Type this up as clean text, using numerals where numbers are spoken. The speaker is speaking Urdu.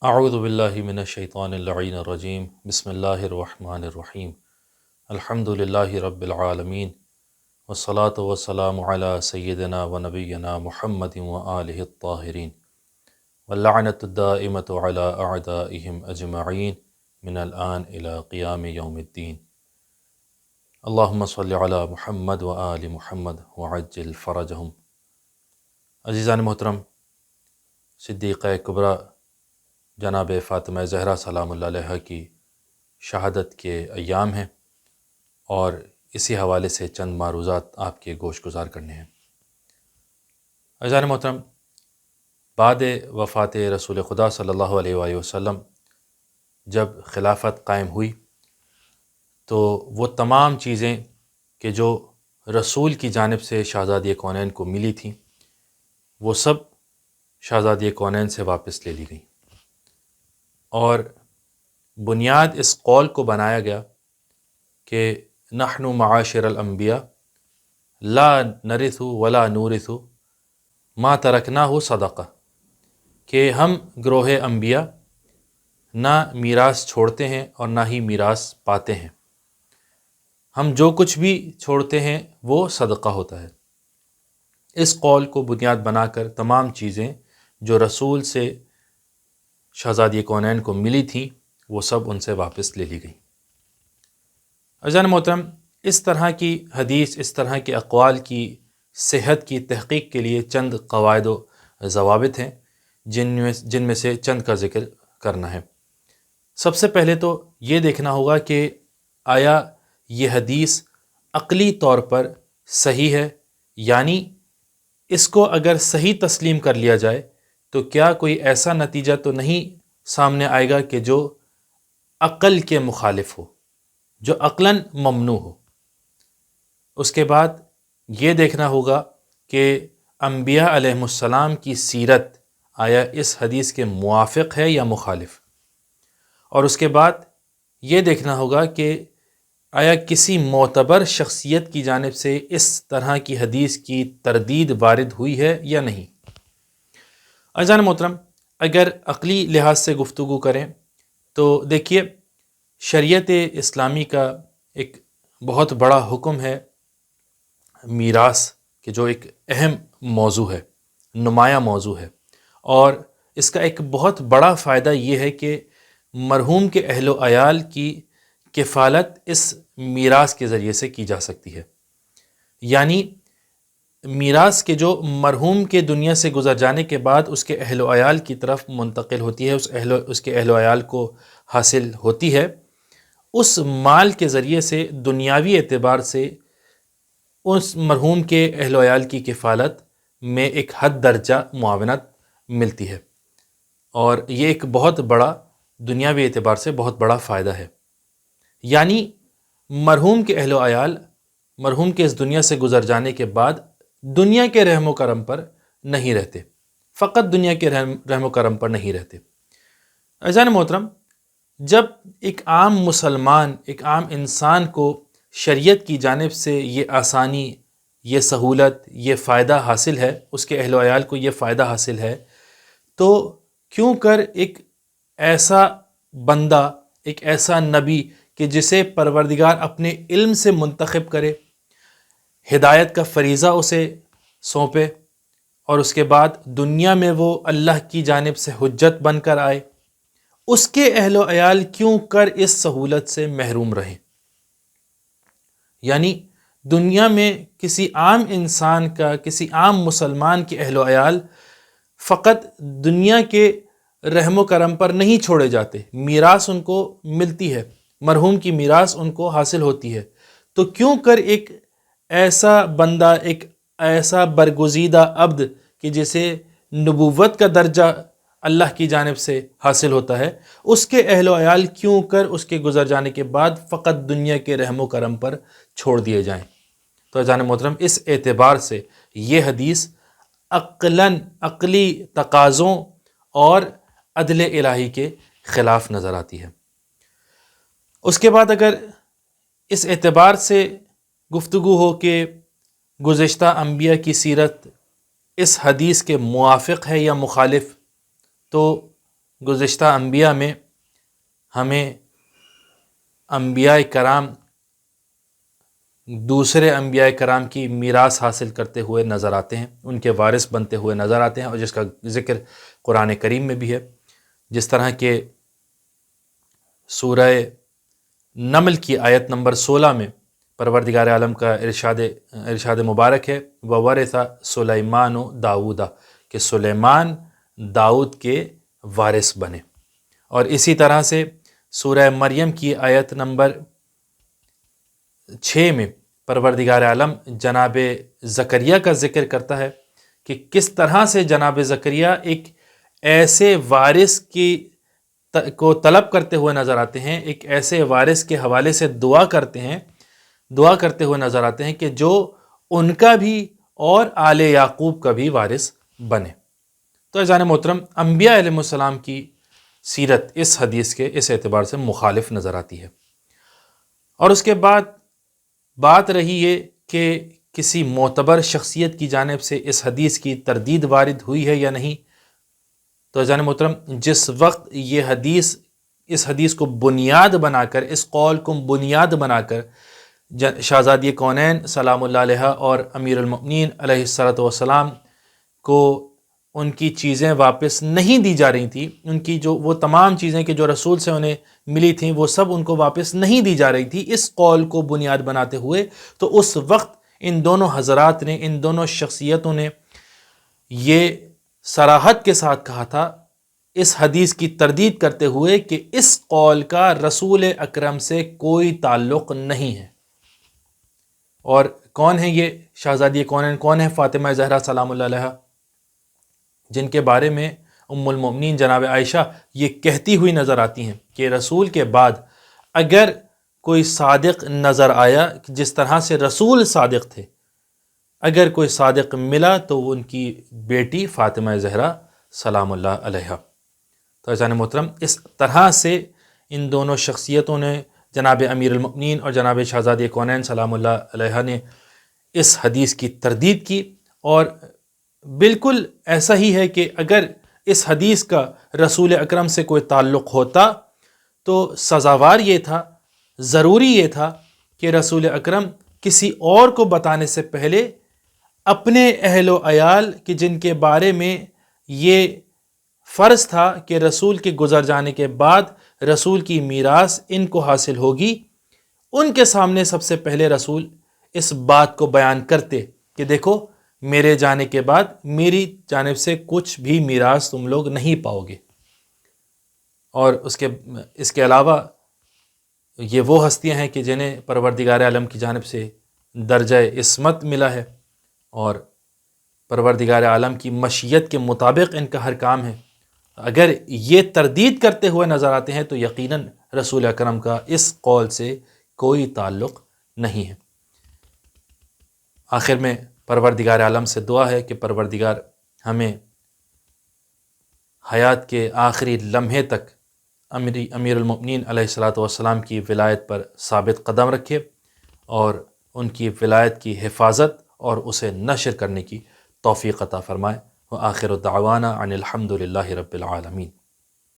اعوذ باللہ من الشیطان اللعین الرجیم بسم اللہ الرحمن الرحیم الحمد للہ رب العالمین والصلاة والسلام علی سیدنا و نبینا محمد وآلہ الطاہرین واللعنۃ الدائمۃ علی اعدائہم اجمعین من الآن الی قیام یوم الدین اللہم صلی علی محمد وآل محمد وعجل فرجہم۔ عزیزان محترم، صدیقہ کبریٰ جناب فاطمہ زہرا سلام اللہ علیہ کی شہادت کے ایام ہیں اور اسی حوالے سے چند معروضات آپ کے گوش گزار کرنے ہیں۔ عزیزان محترم، بعد وفات رسول خدا صلی اللہ علیہ وآلہ وسلم جب خلافت قائم ہوئی تو وہ تمام چیزیں کہ جو رسول کی جانب سے شہزادی کونین کو ملی تھیں وہ سب شہزادی کونین سے واپس لے لی گئیں، اور بنیاد اس قول کو بنایا گیا کہ نحن معاشر الانبیاء لا نرث ولا نورث ما ترکناہ صدقہ، کہ ہم گروہ انبیاء نہ میراث چھوڑتے ہیں اور نہ ہی میراث پاتے ہیں، ہم جو کچھ بھی چھوڑتے ہیں وہ صدقہ ہوتا ہے۔ اس قول کو بنیاد بنا کر تمام چیزیں جو رسول سے شہزادی کونین کو ملی تھیں وہ سب ان سے واپس لے لی گئیں۔ عزیزان محترم، اس طرح کی حدیث، اس طرح کے اقوال کی صحت کی تحقیق کے لیے چند قواعد و ضوابط ہیں جن میں سے چند کا ذکر کرنا ہے۔ سب سے پہلے تو یہ دیکھنا ہوگا کہ آیا یہ حدیث عقلی طور پر صحیح ہے، یعنی اس کو اگر صحیح تسلیم کر لیا جائے تو کیا کوئی ایسا نتیجہ تو نہیں سامنے آئے گا کہ جو عقل کے مخالف ہو، جو عقلاً ممنوع ہو۔ اس کے بعد یہ دیکھنا ہوگا کہ انبیاء علیہم السلام کی سیرت آیا اس حدیث کے موافق ہے یا مخالف، اور اس کے بعد یہ دیکھنا ہوگا کہ آیا کسی معتبر شخصیت کی جانب سے اس طرح کی حدیث کی تردید وارد ہوئی ہے یا نہیں۔ عزیزان محترم، اگر عقلی لحاظ سے گفتگو کریں تو دیکھیے، شریعت اسلامی کا ایک بہت بڑا حکم ہے میراث، کہ جو ایک اہم موضوع ہے، نمایاں موضوع ہے، اور اس کا ایک بہت بڑا فائدہ یہ ہے کہ مرحوم کے اہل و عیال کی کفالت اس میراث کے ذریعے سے کی جا سکتی ہے، یعنی میراث کے جو مرحوم کے دنیا سے گزر جانے کے بعد اس کے اہل و عیال کی طرف منتقل ہوتی ہے، اس کے اہل و عیال کو حاصل ہوتی ہے، اس مال کے ذریعے سے دنیاوی اعتبار سے اس مرحوم کے اہل و عیال کی کفالت میں ایک حد درجہ معاونت ملتی ہے، اور یہ ایک بہت بڑا دنیاوی اعتبار سے بہت بڑا فائدہ ہے۔ یعنی مرحوم کے اہل و عیال مرحوم کے اس دنیا سے گزر جانے کے بعد دنیا کے رحم و کرم پر نہیں رہتے، فقط دنیا کے رحم و کرم پر نہیں رہتے۔ عزیزان محترم، جب ایک عام مسلمان، ایک عام انسان کو شریعت کی جانب سے یہ آسانی، یہ سہولت، یہ فائدہ حاصل ہے، اس کے اہل و عیال کو یہ فائدہ حاصل ہے، تو کیوں کر ایک ایسا بندہ، ایک ایسا نبی کہ جسے پروردگار اپنے علم سے منتخب کرے، ہدایت کا فریضہ اسے سونپے، اور اس کے بعد دنیا میں وہ اللہ کی جانب سے حجت بن کر آئے، اس کے اہل و عیال کیوں کر اس سہولت سے محروم رہیں؟ یعنی دنیا میں کسی عام انسان کا، کسی عام مسلمان کے اہل و عیال فقط دنیا کے رحم و کرم پر نہیں چھوڑے جاتے، میراث ان کو ملتی ہے، مرحوم کی میراث ان کو حاصل ہوتی ہے، تو کیوں کر ایک ایسا بندہ، ایک ایسا برگزیدہ عبد کہ جسے نبوت کا درجہ اللہ کی جانب سے حاصل ہوتا ہے، اس کے اہل و عیال کیوں کر اس کے گزر جانے کے بعد فقط دنیا کے رحم و کرم پر چھوڑ دیے جائیں؟ تو عزیزان محترم، اس اعتبار سے یہ حدیث عقلی تقاضوں اور عدل الہی کے خلاف نظر آتی ہے۔ اس کے بعد اگر اس اعتبار سے گفتگو ہو کہ گزشتہ انبیاء کی سیرت اس حدیث کے موافق ہے یا مخالف، تو گزشتہ انبیاء میں ہمیں انبیاء کرام دوسرے انبیاء کرام کی میراث حاصل کرتے ہوئے نظر آتے ہیں، ان کے وارث بنتے ہوئے نظر آتے ہیں، اور جس کا ذکر قرآن کریم میں بھی ہے، جس طرح کہ سورہ نمل کی آیت نمبر 16 میں پروردگار عالم کا ارشاد مبارک ہے، وَوَرِثَ سُلَيْمَانُ داؤد، کہ سلیمان داؤد کے وارث بنے۔ اور اسی طرح سے سورہ مریم کی آیت نمبر 6 میں پروردگار عالم جناب زکریا کا ذکر کرتا ہے کہ کس طرح سے جناب زکریا ایک ایسے وارث کو طلب کرتے ہوئے نظر آتے ہیں، ایک ایسے وارث کے حوالے سے دعا کرتے ہوئے نظر آتے ہیں کہ جو ان کا بھی اور آل یعقوب کا بھی وارث بنے۔ تو عزیزان محترم، انبیاء علیہ السلام کی سیرت اس حدیث کے اس اعتبار سے مخالف نظر آتی ہے۔ اور اس کے بعد بات رہی یہ کہ کسی معتبر شخصیت کی جانب سے اس حدیث کی تردید وارد ہوئی ہے یا نہیں۔ تو عزیزان محترم، جس وقت اس حدیث کو بنیاد بنا کر، اس قول کو بنیاد بنا کر شہزادی کونین سلام اللہ علیہ اور امیر المؤمنین علیہ الصلوۃ والسلام کو ان کی چیزیں واپس نہیں دی جا رہی تھیں، ان کی وہ تمام چیزیں کہ جو رسول سے انہیں ملی تھیں وہ سب ان کو واپس نہیں دی جا رہی تھی، اس قول کو بنیاد بناتے ہوئے تو اس وقت ان دونوں حضرات نے، ان دونوں شخصیتوں نے یہ صراحت کے ساتھ کہا تھا اس حدیث کی تردید کرتے ہوئے کہ اس قول کا رسول اکرم سے کوئی تعلق نہیں ہے۔ اور کون ہے یہ شہزادی کونین، کون ہے فاطمہ زہرا سلام اللہ علیہ، جن کے بارے میں ام المؤمنین جناب عائشہ یہ کہتی ہوئی نظر آتی ہیں کہ رسول کے بعد اگر کوئی صادق نظر آیا، جس طرح سے رسول صادق تھے، اگر کوئی صادق ملا تو وہ ان کی بیٹی فاطمہ زہرا سلام اللہ علیہ۔ تو عزیزان محترم، اس طرح سے ان دونوں شخصیتوں نے، جناب امیر المؤمنین اور جناب شہزادی کونین سلام اللہ علیہ نے اس حدیث کی تردید کی۔ اور بالکل ایسا ہی ہے کہ اگر اس حدیث کا رسول اکرم سے کوئی تعلق ہوتا تو سزاوار یہ تھا، ضروری یہ تھا کہ رسول اکرم کسی اور کو بتانے سے پہلے اپنے اہل و عیال کہ جن کے بارے میں یہ فرض تھا کہ رسول کے گزر جانے کے بعد رسول کی میراث ان کو حاصل ہوگی، ان کے سامنے سب سے پہلے رسول اس بات کو بیان کرتے کہ دیکھو میرے جانے کے بعد میری جانب سے کچھ بھی میراث تم لوگ نہیں پاؤ گے۔ اور اس کے علاوہ یہ وہ ہستیاں ہیں کہ جنہیں پروردگار عالم کی جانب سے درجہ عصمت ملا ہے، اور پروردگار عالم کی مشیت کے مطابق ان کا ہر کام ہے۔ اگر یہ تردید کرتے ہوئے نظر آتے ہیں تو یقیناً رسول اکرم کا اس قول سے کوئی تعلق نہیں ہے۔ آخر میں پروردگار عالم سے دعا ہے کہ پروردگار ہمیں حیات کے آخری لمحے تک امیر المؤمنین علیہ الصلوۃ والسلام کی ولایت پر ثابت قدم رکھے، اور ان کی ولایت کی حفاظت اور اسے نشر کرنے کی توفیق عطا فرمائے۔ وآخر دعوانا ان الحمد للہ رب العالمین۔